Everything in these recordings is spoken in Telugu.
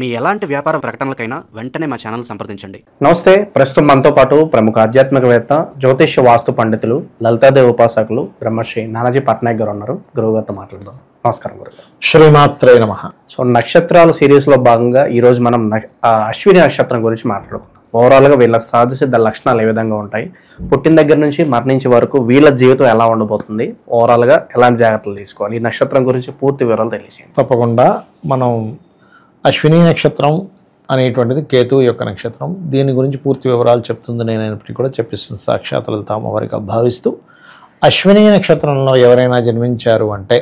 మీ ఎలాంటి వ్యాపార ప్రకటనలకైనా వెంటనే మా ఛానల్ సంప్రదించండి. నమస్తే. ప్రస్తుతం మనతో పాటు ప్రముఖ ఆధ్యాత్మికవేత్త, జ్యోతిష్య వాస్తు పండితులు, లలితాదేవి ఉపాసకులు బ్రహ్మశ్రీ నానాజీ పట్నాయక్ గారు ఉన్నారు. గురువుగారితో మాట్లాడదాం. నమస్కారం గురుగారు. శ్రీమాత్రే నమః. సో నక్షత్రాల సిరీస్లో భాగంగా ఈరోజు మనం అశ్విని నక్షత్రం గురించి మాట్లాడుకుందాం. ఓవరాల్గా వీళ్ళ సహజ సిద్ధ లక్షణాలు ఏ విధంగా ఉంటాయి, పుట్టిన దగ్గర నుంచి మరణించే వరకు వీళ్ళ జీవితం ఎలా ఉండబోతుంది, ఓవరాల్గా ఎలాంటి జాగ్రత్తలు తీసుకోవాలి, ఈ నక్షత్రం గురించి పూర్తి వివరాలు తెలియజేయండి. తప్పకుండా. మనం అశ్విని నక్షత్రం అనేటువంటిది కేతువు యొక్క నక్షత్రం. దీని గురించి పూర్తి వివరాలు చెప్తుంది నేనైనప్పటికీ కూడా చెప్పిస్తుంది సాక్షాత్ లలిత అమ్మవారిగా భావిస్తూ, అశ్విని నక్షత్రంలో ఎవరైనా జన్మించారు అంటే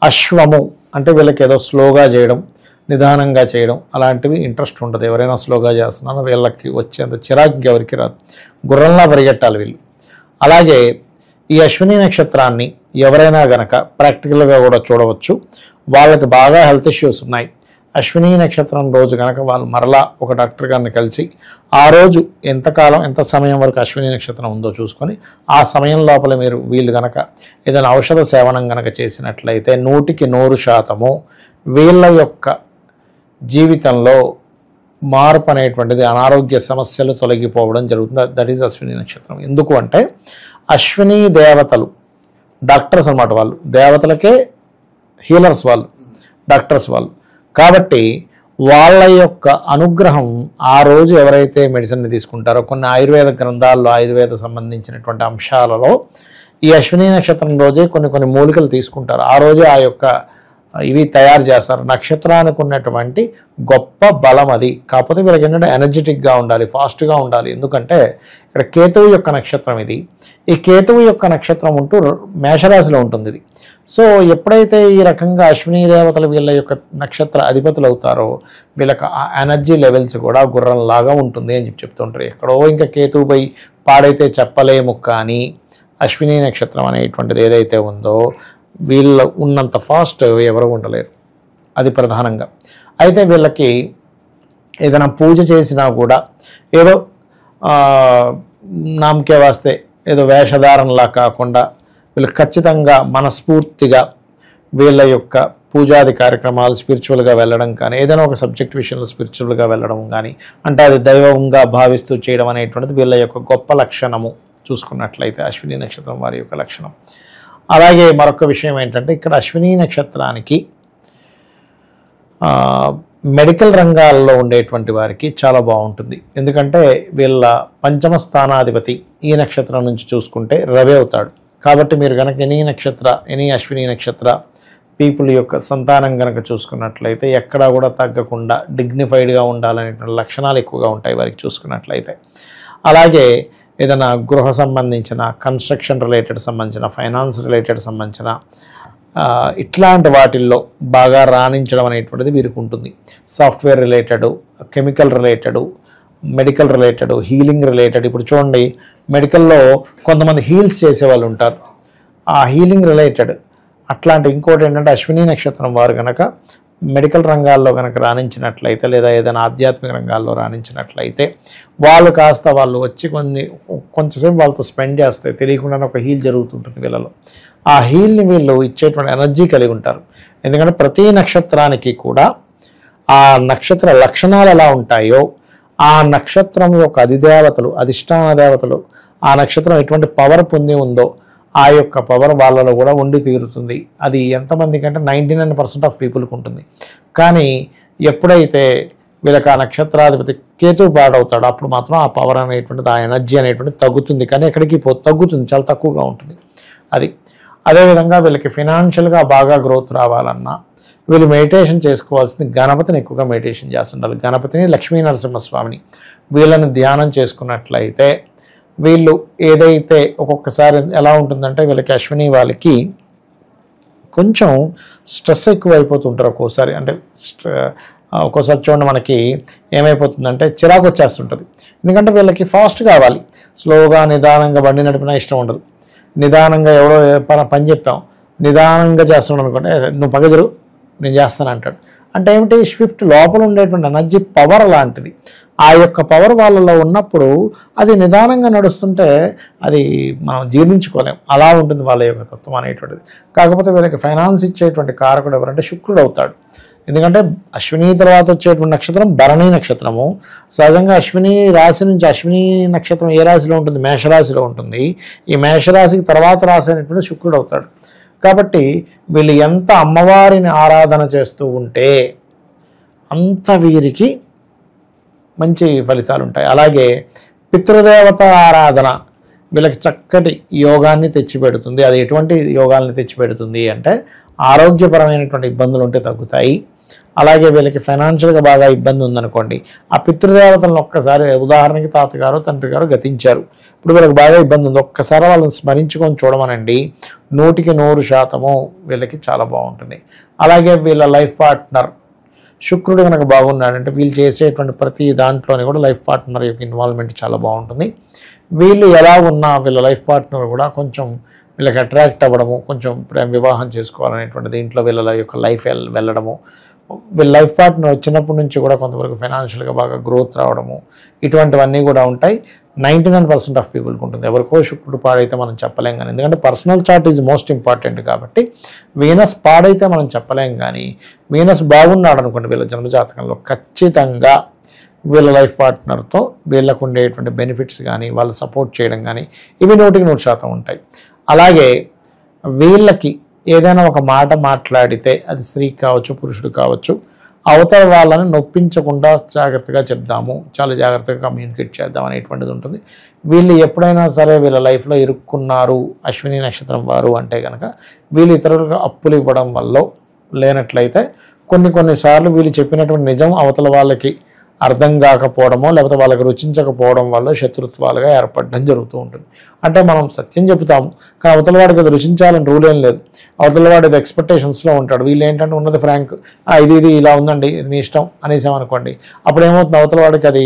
అశ్వము అంటే వీళ్ళకి ఏదో స్లోగా చేయడం, నిదానంగా చేయడం అలాంటివి ఇంట్రెస్ట్ ఉంటుంది. ఎవరైనా స్లోగా చేస్తున్నారో వీళ్ళకి వచ్చేంత చిరాకు ఎవరికి రాదు. గుర్రంలా పరిగెట్టాలి వీళ్ళు. అలాగే ఈ అశ్విని నక్షత్రాన్ని ఎవరైనా గనక ప్రాక్టికల్గా కూడా చూడవచ్చు. వాళ్ళకి బాగా హెల్త్ ఇష్యూస్ ఉన్నాయి. అశ్విని నక్షత్రం రోజు కనుక వాళ్ళు మరలా ఒక డాక్టర్ గారిని కలిసి ఆ రోజు ఎంత సమయం వరకు అశ్విని నక్షత్రం ఉందో చూసుకొని ఆ సమయం లోపల వీళ్ళు కనుక ఏదైనా ఔషధ సేవనం కనుక చేసినట్లయితే 100% వీళ్ళ యొక్క జీవితంలో మార్పు అనేటువంటిది, అనారోగ్య సమస్యలు తొలగిపోవడం జరుగుతుంది. దట్ ఈజ్ అశ్విని నక్షత్రం. ఎందుకు అంటే అశ్విని దేవతలు డాక్టర్స్ అన్నమాట. వాళ్ళు దేవతలకే హీలర్స్, వాళ్ళు డాక్టర్స్ వాళ్ళు. కాబట్టి వాళ్ళ యొక్క అనుగ్రహం ఆ రోజు ఎవరైతే మెడిసిన్ని తీసుకుంటారో, కొన్ని ఆయుర్వేద గ్రంథాల్లో ఆయుర్వేద సంబంధించినటువంటి అంశాలలో ఈ అశ్విని నక్షత్రం రోజే కొన్ని మూలికలు తీసుకుంటారు. ఆ రోజే ఆ యొక్క ఇవి తయారు చేస్తారు. నక్షత్రానికి ఉన్నటువంటి గొప్ప బలం అది. కాకపోతే వీళ్ళకి ఏంటంటే ఎనర్జెటిక్గా ఉండాలి, ఫాస్ట్గా ఉండాలి. ఎందుకంటే ఇక్కడ కేతువు యొక్క నక్షత్రం ఇది. ఈ కేతువు యొక్క నక్షత్రం ఉంటూ మేషరాశిలో ఉంటుంది ఇది. సో ఎప్పుడైతే ఈ రకంగా అశ్విని దేవతలు వీళ్ళ యొక్క నక్షత్ర అధిపతులు అవుతారో వీళ్ళకి ఆ ఎనర్జీ లెవెల్స్ కూడా గుర్రంలాగా ఉంటుంది అని చెప్తుంటారు. ఎక్కడో ఇంకా కేతువు పోయి పాడైతే చెప్పలేము, కానీ అశ్విని నక్షత్రం అనేటువంటిది ఏదైతే ఉందో వీళ్ళు ఉన్నంత ఫాస్ట్ ఎవరు ఉండలేరు. అది ప్రధానంగా. అయితే వీళ్ళకి ఏదైనా పూజ చేసినా కూడా ఏదో నామకే వాస్తే ఏదో వేషధారణలా కాకుండా వీళ్ళు ఖచ్చితంగా మనస్ఫూర్తిగా వీళ్ళ యొక్క పూజాది కార్యక్రమాలు స్పిరిచువల్గా వెళ్ళడం కానీ, ఏదైనా ఒక సబ్జెక్ట్ విషయంలో స్పిరిచువల్గా వెళ్ళడం కానీ, అంటే అది దైవంగా భావిస్తూ చేయడం అనేటువంటిది వీళ్ళ యొక్క గొప్ప లక్షణము చూసుకున్నట్లయితే అశ్విని నక్షత్రం వారి యొక్క లక్షణం. అలాగే మరొక విషయం ఏంటంటే ఇక్కడ అశ్విని నక్షత్రానికి మెడికల్ రంగాల్లో ఉండేటువంటి వారికి చాలా బాగుంటుంది. ఎందుకంటే వీళ్ళ పంచమ స్థానాధిపతి ఈ నక్షత్రం నుంచి చూసుకుంటే రవి అవుతాడు. కాబట్టి మీరు కనుక ఎనీ అశ్విని నక్షత్ర పీపుల్ యొక్క సంతానం కనుక చూసుకున్నట్లయితే ఎక్కడా కూడా తగ్గకుండా డిగ్నిఫైడ్గా ఉండాలనేటువంటి లక్షణాలు ఎక్కువగా ఉంటాయి వారికి చూసుకున్నట్లయితే. అలాగే ఏదైనా గృహ సంబంధించిన, కన్స్ట్రక్షన్ రిలేటెడ్ సంబంధించిన, ఫైనాన్స్ రిలేటెడ్ సంబంధించిన ఇట్లాంటి వాటిల్లో బాగా రాణించడం అనేటువంటిది వీరికి ఉంటుంది. Software related, chemical related, medical related, healing related. ఇప్పుడు చూడండి, మెడికల్లో కొంతమంది హీల్స్ చేసేవాళ్ళు ఉంటారు. ఆ హీలింగ్ రిలేటెడ్ అట్లాంటి. ఇంకోటి ఏంటంటే అశ్విని నక్షత్రం వారు కనుక మెడికల్ రంగాల్లో కనుక రాణించినట్లయితే, లేదా ఏదైనా ఆధ్యాత్మిక రంగాల్లో రాణించినట్లయితే వాళ్ళు వచ్చి కొంచెంసేపు వాళ్ళతో స్పెండ్ చేస్తే తెలియకుండానే ఒక హీల్ జరుగుతుంటుంది వీళ్ళలో. ఆ హీల్ని వీళ్ళు ఇచ్చేటువంటి ఎనర్జీ కలిగి ఉంటారు. ఎందుకంటే ప్రతి నక్షత్రానికి కూడా ఆ నక్షత్ర లక్షణాలు ఎలా ఉంటాయో, ఆ నక్షత్రం యొక్క అధిదేవతలు, అధిష్టాన దేవతలు, ఆ నక్షత్రం ఎటువంటి పవర్ పొంది ఉందో ఆ యొక్క పవర్ వాళ్ళలో కూడా ఉండి తీరుతుంది. అది ఎంతమందికి అంటే 99% ఆఫ్ పీపుల్కి ఉంటుంది. కానీ ఎప్పుడైతే వీళ్ళకి ఆ నక్షత్రాధిపతి కేతువు పాడవుతాడో అప్పుడు మాత్రం ఆ పవర్ అనేటువంటిది, ఆ ఎనర్జీ అనేటువంటిది తగ్గుతుంది. కానీ ఎక్కడికి తగ్గుతుంది, చాలా తక్కువగా ఉంటుంది అది. అదేవిధంగా వీళ్ళకి ఫినాన్షియల్గా బాగా గ్రోత్ రావాలన్నా వీళ్ళు మెడిటేషన్ చేసుకోవాల్సింది గణపతిని ఎక్కువగా మెడిటేషన్ చేస్తుండాలి. గణపతిని, లక్ష్మీ నరసింహస్వామిని వీళ్ళని ధ్యానం చేసుకున్నట్లయితే వీళ్ళు ఏదైతే ఒక్కొక్కసారి ఎలా ఉంటుందంటే వీళ్ళకి అశ్విని వాళ్ళకి కొంచెం స్ట్రెస్ ఎక్కువ అయిపోతుంటారు ఒక్కోసారి. అంటే ఒక్కోసారి చూడండి మనకి ఏమైపోతుందంటే చిరాకు వచ్చేస్తుంటుంది. ఎందుకంటే వీళ్ళకి ఫాస్ట్ కావాలి. స్లోగా నిదానంగా బండి నడిపినా ఇష్టం ఉండదు. నిదానంగా ఎవరో పని చెప్పాం, నిదానంగా చేస్తున్నాడు అనుకోండి, నువ్వు పగజరు నేను చేస్తాను అంటాడు. అంటే ఏమిటి, స్విఫ్ట్ లోపల ఉండేటువంటి ఎనర్జీ పవర్ లాంటిది. ఆ యొక్క పవర్ వాళ్ళలో ఉన్నప్పుడు అది నిదానంగా నడుస్తుంటే అది మనం జీర్ణించుకోలేం. అలా ఉంటుంది వాళ్ళ యొక్క తత్వం అనేటువంటిది. కాకపోతే వీళ్ళకి ఫైనాన్స్ ఇచ్చేటువంటి కారకుడు ఎవరంటే శుక్రుడు అవుతాడు. ఎందుకంటే అశ్విని తర్వాత వచ్చేటువంటి నక్షత్రం భరణి నక్షత్రము. సహజంగా అశ్విని రాశి నుంచి అశ్విని నక్షత్రం ఏ రాశిలో ఉంటుంది? మేషరాశిలో ఉంటుంది. ఈ మేషరాశికి తర్వాత రాశి అనేటువంటి శుక్రుడు అవుతాడు. కాబట్టి వీళ్ళు ఎంత అమ్మవారిని ఆరాధన చేస్తూ ఉంటే అంత వీరికి మంచి ఫలితాలు ఉంటాయి. అలాగే పితృదేవత ఆరాధన వీళ్ళకి చక్కటి యోగాన్ని తెచ్చిపెడుతుంది. అది ఎటువంటి యోగాల్ని తెచ్చిపెడుతుంది అంటే ఆరోగ్యపరమైనటువంటి ఇబ్బందులు ఉంటే తగ్గుతాయి. అలాగే వీళ్ళకి ఫైనాన్షియల్గా బాగా ఇబ్బంది ఉందనుకోండి, ఆ పితృదేవతలను ఒక్కసారి, ఉదాహరణకి తాతగారు తండ్రి గారు గతించారు, ఇప్పుడు వీళ్ళకి బాగా ఇబ్బంది ఉంది, ఒక్కసారి వాళ్ళని స్మరించుకొని చూడమనండి, 100% వీళ్ళకి చాలా బాగుంటుంది. అలాగే వీళ్ళ లైఫ్ పార్ట్నర్ శుక్రుడు కనుక బాగున్నాడంటే వీళ్ళు చేసేటువంటి ప్రతి దాంట్లోనే కూడా లైఫ్ పార్ట్నర్ యొక్క ఇన్వాల్వ్మెంట్ చాలా బాగుంటుంది. వీళ్ళు ఎలా ఉన్నా వీళ్ళ లైఫ్ పార్ట్నర్ కూడా కొంచెం వీళ్ళకి అట్రాక్ట్ అవ్వడము, కొంచెం వివాహం చేసుకోవాలనేటువంటి దీంట్లో వీళ్ళ యొక్క లైఫ్ వెళ్ళడము, వీళ్ళ లైఫ్ పార్ట్నర్ వచ్చినప్పటి నుంచి కూడా కొంతవరకు ఫైనాన్షియల్గా బాగా గ్రోత్ రావడము, ఇటువంటివన్నీ కూడా ఉంటాయి. 99% ఆఫ్ పీపుల్కి ఉంటుంది. ఎవరికో శుక్రుడు పాడైతే మనం చెప్పలేం కానీ, ఎందుకంటే personal chart is most important కాబట్టి. వీనస్ పాడైతే మనం చెప్పలేం కానీ వీనస్ బాగున్నాడు అనుకోండి వీళ్ళ జన్మజాతకంలో, ఖచ్చితంగా వీళ్ళ లైఫ్ పార్ట్నర్తో వీళ్ళకు ఉండేటువంటి బెనిఫిట్స్ కానీ వాళ్ళు సపోర్ట్ చేయడం కానీ ఇవి 100% ఉంటాయి. అలాగే వీళ్ళకి ఏదైనా ఒక మాట మాట్లాడితే అది స్త్రీ కావచ్చు పురుషుడు కావచ్చు, అవతల వాళ్ళని నొప్పించకుండా జాగ్రత్తగా చెప్దాము, చాలా జాగ్రత్తగా కమ్యూనికేట్ చేద్దాం అనేటువంటిది ఉంటుంది. వీళ్ళు ఎప్పుడైనా సరే వీళ్ళ లైఫ్లో ఇరుక్కున్నారు అశ్విని నక్షత్రం వారు అంటే కనుక వీళ్ళు ఇతరులకు అప్పులు ఇవ్వడం వల్ల, లేనట్లయితే కొన్నిసార్లు వీళ్ళు చెప్పినటువంటి నిజం అవతల వాళ్ళకి అర్థం కాకపోవడమో లేకపోతే వాళ్ళకి రుచించకపోవడం వల్ల శత్రుత్వాలుగా ఏర్పడడం జరుగుతూ ఉంటుంది. అంటే మనం సత్యం చెప్తాము కానీ అవతల వాడికి అది రుచించాలని రూల్ ఏం లేదు, అవతల వాడి అది ఎక్స్పెక్టేషన్స్లో ఉంటాడు. వీళ్ళు ఏంటంటే ఉన్నది ఫ్రాంక్, ఇది ఇలా ఉందండి, ఇది మీ ఇష్టం అనేసామనుకోండి, అప్పుడు ఏమవుతుంది, అవతల వాడికి అది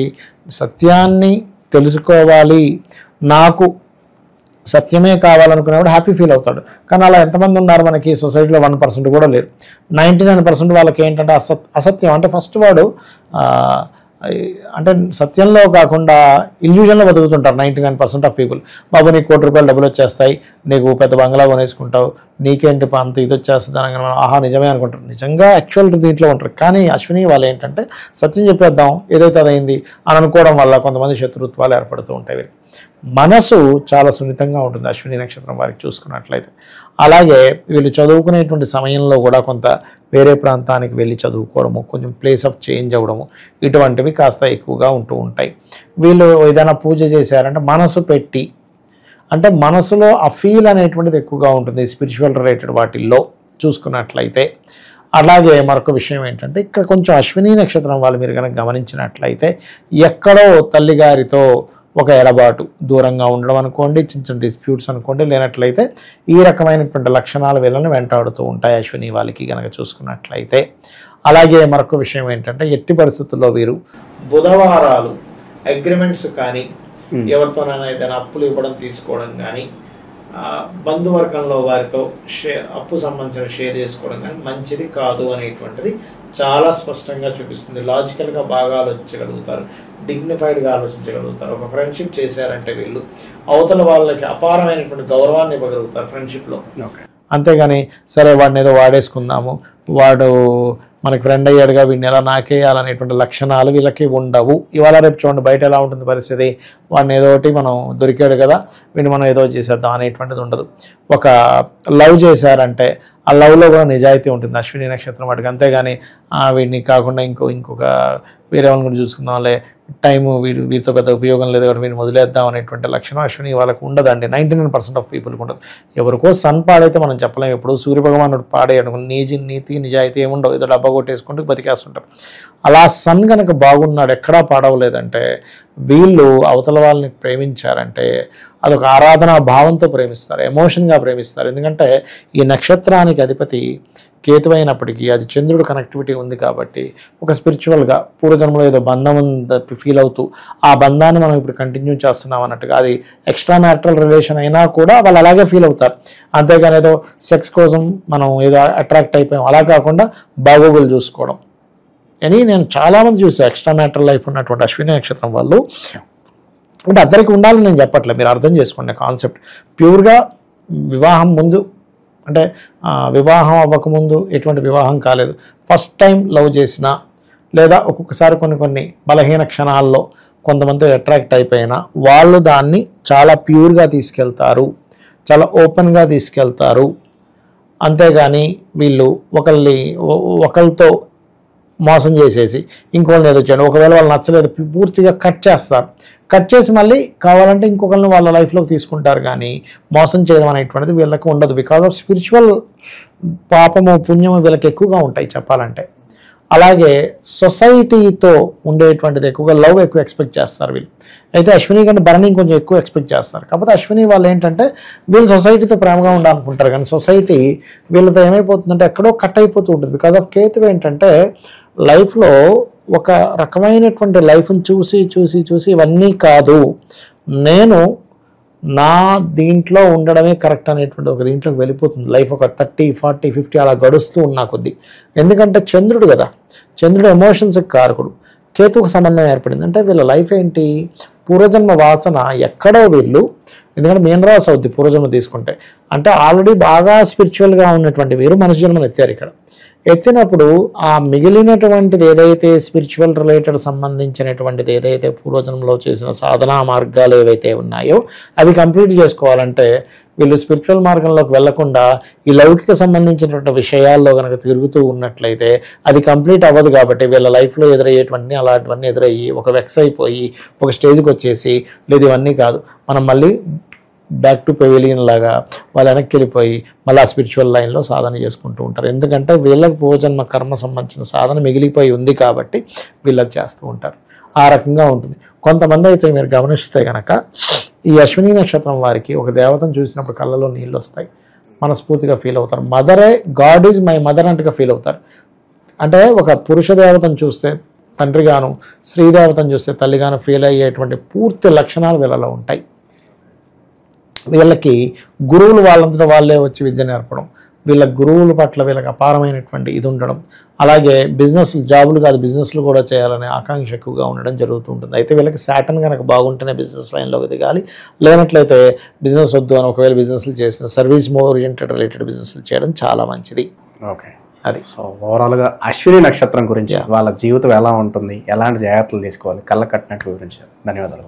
సత్యాన్ని తెలుసుకోవాలి, నాకు సత్యమే కావాలనుకునేవాడు హ్యాపీ ఫీల్ అవుతాడు. కానీ అలా ఎంతమంది ఉన్నారు మనకి సొసైటీలో? 1% కూడా లేరు. 99% వాళ్ళకి ఏంటంటే అసత్యం అంటే ఫస్ట్ వాడు అంటే సత్యంలో కాకుండా ఇల్యూజన్లో బతుకుతుంటారు 99% ఆఫ్ పీపుల్. బాబు నీకు ₹1,00,000 డబ్బులు వచ్చేస్తాయి, నీకు పెద్ద బంగ్లా కొనేసుకుంటావు, నీకేంటి అంత ఇది వచ్చేస్తుంది అనగా ఆహా నిజమే అనుకుంటారు. నిజంగా యాక్చువల్ దీంట్లో ఉంటారు. కానీ అశ్విని వాళ్ళు ఏంటంటే సత్యం చెప్పేద్దాం ఏదైతే అదైంది అని అనుకోవడం వల్ల కొంతమంది శత్రుత్వాలు ఏర్పడుతూ ఉంటాయి. మనసు చాలా సున్నితంగా ఉంటుంది అశ్విని నక్షత్రం వారికి చూసుకున్నట్లయితే. అలాగే వీళ్ళు చదువుకునేటువంటి సమయంలో కూడా కొంత వేరే ప్రాంతానికి వెళ్ళి చదువుకోవడము, కొంచెం ప్లేస్ ఆఫ్ చేంజ్ అవ్వడము, ఇటువంటివి కాస్త ఎక్కువగా ఉంటూ ఉంటాయి. వీళ్ళు ఏదైనా పూజ చేశారంటే మనసు పెట్టి, అంటే మనసులో ఆ ఫీల్ అనేటువంటిది ఎక్కువగా ఉంటుంది స్పిరిచువల్ రిలేటెడ్ వాటిల్లో చూసుకున్నట్లయితే. అలాగే మరొక విషయం ఏంటంటే ఇక్కడ కొంచెం అశ్విని నక్షత్రం వాళ్ళు మీరు కనుక గమనించినట్లయితే ఎక్కడో తల్లిగారితో ఒక ఎడబాటు, దూరంగా ఉండడం అనుకోండి, చిన్న డిస్ప్యూట్స్ అనుకోండి, లేనట్లయితే ఈ రకమైనటువంటి లక్షణాలు వీళ్ళని వెంటాడుతూ ఉంటాయి అశ్విని వాళ్ళకి కనుక చూసుకున్నట్లయితే. అలాగే మరొక విషయం ఏంటంటే ఎట్టి పరిస్థితుల్లో వీరు బుధవారాలు అగ్రిమెంట్స్ కానీ ఎవరితోనైనా ఏదైనా అప్పులు ఇవ్వడం తీసుకోవడం కానీ, బంధువర్గంలో వారితో అప్పు సంబంధించిన షేర్ చేసుకోవడం కానీ మంచిది కాదు అనేటువంటిది చాలా స్పష్టంగా చూపిస్తుంది. లాజికల్గా బాగా ఆలోచించగలుగుతారు, డిగ్నిఫైడ్గా ఆలోచించగలుగుతారు. ఒక ఫ్రెండ్షిప్ చేశారంటే వీళ్ళు అవతల వాళ్ళకి అపారమైనటువంటి గౌరవాన్ని ఇవ్వగలుగుతారు ఫ్రెండ్షిప్లో. అంతేగాని సరే వాడిని ఏదో వాడేసుకుందాము, వాడు మనకి ఫ్రెండ్ అయ్యాడుగా వీడిని ఎలా నాకేయాలనేటువంటి లక్షణాలు వీళ్ళకి ఉండవు. ఇవాళ రేపు చూడండి బయట ఎలా ఉంటుంది పరిస్థితి, వాడిని ఏదో ఒకటి మనం దొరికాడు కదా వీడిని మనం ఏదో చేసేద్దాం అనేటువంటిది ఉండదు. ఒక లవ్ చేశారంటే ఆ లవ్లో కూడా నిజాయితీ ఉంటుంది అశ్విని నక్షత్రం వాటికి. అంతేగాని వీడిని కాకుండా ఇంకొక వేరే వాళ్ళని కూడా చూసుకుందాంలే, టైము వీరితో పెద్ద ఉపయోగం లేదు కాబట్టి వీడిని వదిలేద్దాం అనేటువంటి లక్షణం అశ్విని వాళ్ళకు ఉండదండి. 99% ఆఫ్ పీపుల్కి ఉండదు. ఎవరికో సన్ పాడైతే మనం చెప్పలేము, ఎప్పుడు సూర్యభగవానుడు పాడేయడం నీతి నిజాయితీ ఏముండవు, ఏదో డబ్బా కొట్టేసుకుంటూ బతికేస్తుంటారు. అలా సన్ కనుక బాగున్నాడు ఎక్కడా పాడవలేదంటే వీళ్ళు అవతల వాళ్ళని ప్రేమించారంటే అదొక ఆరాధనా భావంతో ప్రేమిస్తారు, ఎమోషన్గా ప్రేమిస్తారు. ఎందుకంటే ఈ నక్షత్రానికి అధిపతి కేతువైనప్పటికీ అది చంద్రుడు కనెక్టివిటీ ఉంది కాబట్టి ఒక స్పిరిచువల్గా పూర్వజన్మలో ఏదో బంధం ఫీల్ అవుతూ ఆ బంధాన్ని మనం ఇప్పుడు కంటిన్యూ చేస్తున్నాం అన్నట్టుగా, అది ఎక్స్ట్రా మ్యారిటల్ రిలేషన్ అయినా కూడా వాళ్ళు అలాగే ఫీల్ అవుతారు. అంతేగాని ఏదో సెక్స్ కోసం మనం ఏదో అట్రాక్ట్ అయిపోయాం అలా కాకుండా బాగోగులు చూసుకోవడం అని నేను చాలామంది చూసాను. ఎక్స్ట్రా మ్యారిటల్ లైఫ్ ఉన్నటువంటి అశ్విని నక్షత్రం వాళ్ళు, అంటే అందరికీ ఉండాలని నేను చెప్పట్లేదు, మీరు అర్థం చేసుకోండి కాన్సెప్ట్. ప్యూర్గా వివాహం ముందు అంటే వివాహం అవ్వకముందు ఎటువంటి వివాహం కాలేదు, ఫస్ట్ టైం లవ్ చేసినా, లేదా ఒక్కొక్కసారి కొన్ని బలహీన క్షణాల్లో కొంతమంది అట్రాక్ట్ అయిపోయినా వాళ్ళు దాన్ని చాలా ప్యూర్గా తీసుకెళ్తారు, చాలా ఓపెన్గా తీసుకెళ్తారు. అంతేగాని వీళ్ళు ఒకరితో మోసం చేసేసి ఇంకొకరిని ఏదో చేయండి, ఒకవేళ వాళ్ళు నచ్చలేదు పూర్తిగా కట్ చేస్తారు, కట్ చేసి మళ్ళీ కావాలంటే ఇంకొకరిని వాళ్ళ లైఫ్లోకి తీసుకుంటారు. కానీ మోసం చేయడం అనేటువంటిది వీళ్ళకి ఉండదు. బికాజ్ ఆఫ్ స్పిరిచువల్ పాపము పుణ్యము వీళ్ళకి ఎక్కువగా ఉంటాయి చెప్పాలంటే. అలాగే సొసైటీతో ఉండేటువంటిది ఎక్కువగా లవ్ ఎక్కువ ఎక్స్పెక్ట్ చేస్తారు వీళ్ళు. అయితే అశ్విని కంటే భరణి కొంచెం ఎక్కువ ఎక్స్పెక్ట్ చేస్తారు. కాకపోతే అశ్విని వాళ్ళు ఏంటంటే వీళ్ళు సొసైటీతో ప్రేమగా ఉండాలనుకుంటారు, కానీ సొసైటీ వీళ్ళతో ఏమైపోతుందంటే ఎక్కడో కట్ అయిపోతూ ఉంటుంది. బికాజ్ ఆఫ్ కేతు ఏంటంటే లైఫ్లో ఒక రకమైనటువంటి లైఫ్ని చూసి ఇవన్నీ కాదు, నేను నా దీంట్లో ఉండడమే కరెక్ట్ అనేటువంటి ఒక దీంట్లోకి వెళ్ళిపోతుంది లైఫ్. ఒక 30, 40, 50 అలా గడుస్తూ ఉన్నా కొద్దీ. ఎందుకంటే చంద్రుడు కదా, చంద్రుడు ఎమోషన్స్కి కారకుడు. కేతువుకు సంబంధం ఏర్పడింది అంటే వీళ్ళ లైఫ్ ఏంటి, పూర్వజన్మ వాసన ఎక్కడో వీళ్ళు, ఎందుకంటే మీనరాశి అవుద్ది పూర్వజన్మ తీసుకుంటే, అంటే ఆల్రెడీ బాగా స్పిరిచువల్గా ఉన్నటువంటి వీరు మనుష్య జన్మను ఎత్తారు. ఇక్కడ ఎత్తినప్పుడు ఆ మిగిలినటువంటిది ఏదైతే స్పిరిచువల్ రిలేటెడ్ సంబంధించినటువంటిది ఏదైతే పూర్వజన్మలో చేసిన సాధనా మార్గాలు ఏవైతే ఉన్నాయో అవి కంప్లీట్ చేసుకోవాలంటే వీళ్ళు స్పిరిచువల్ మార్గంలోకి వెళ్లకుండా ఈ లౌకిక సంబంధించినటువంటి విషయాల్లో కనుక తిరుగుతూ ఉన్నట్లయితే అది కంప్లీట్ అవ్వదు. కాబట్టి వీళ్ళ లైఫ్లో ఎదురయ్యేటువంటి అలాంటివన్నీ ఎదురయ్యి ఒక వెక్స్ అయిపోయి ఒక స్టేజ్కి వచ్చేసి లేదు ఇవన్నీ కాదు, మనం మళ్ళీ బ్యాక్ టు పెవిలియన్ లాగా వాళ్ళు వెనక్కి వెళ్ళిపోయి మళ్ళీ ఆ స్పిరిచువల్ లైన్లో సాధన చేసుకుంటూ ఉంటారు. ఎందుకంటే వీళ్ళకి పూర్వజన్మ కర్మ సంబంధించిన సాధన మిగిలిపోయి ఉంది కాబట్టి వీళ్ళకి చేస్తూ ఉంటారు. ఆ రకంగా ఉంటుంది. కొంతమంది అయితే మీరు గమనిస్తే కనుక ఈ అశ్విని నక్షత్రం వారికి ఒక దేవతను చూసినప్పుడు కళ్ళలో నీళ్ళు వస్తాయి, మనస్ఫూర్తిగా ఫీల్ అవుతారు. మదరే గాడ్ ఈజ్ మై మదర్ అంటగా ఫీల్ అవుతారు. అంటే ఒక పురుష దేవతను చూస్తే తండ్రిగాను, స్త్రీ దేవతను చూస్తే తల్లిగాను ఫీల్ అయ్యేటువంటి పూర్తి లక్షణాలు వీళ్ళలో ఉంటాయి. వీళ్ళకి గురువులు వాళ్ళంతటా వాళ్ళే వచ్చి విద్య నేర్పడం, వీళ్ళ గురువుల పట్ల వీళ్ళకి అపారమైనటువంటి ఇది ఉండడం, అలాగే జాబులు కాదు బిజినెస్లు కూడా చేయాలనే ఆకాంక్ష ఎక్కువగా ఉండడం జరుగుతూ ఉంటుంది. అయితే వీళ్ళకి సాటర్న్ కనుక బాగుంటేనే బిజినెస్ లైన్లోకి దిగాలి, లేనట్లయితే బిజినెస్ వద్దు అని ఒకవేళ బిజినెస్లు చేసిన సర్వీస్ ఓరియంటెడ్ రిలేటెడ్ బిజినెస్లు చేయడం చాలా మంచిది. ఓకే, అది. సో ఓవరాల్గా అశ్విని నక్షత్రం గురించి వాళ్ళ జీవితం ఎలా ఉంటుంది, ఎలాంటి జాగ్రత్తలు తీసుకోవాలి, కళ్ళ కట్టినట్టు వివరించారు. ధన్యవాదాలు.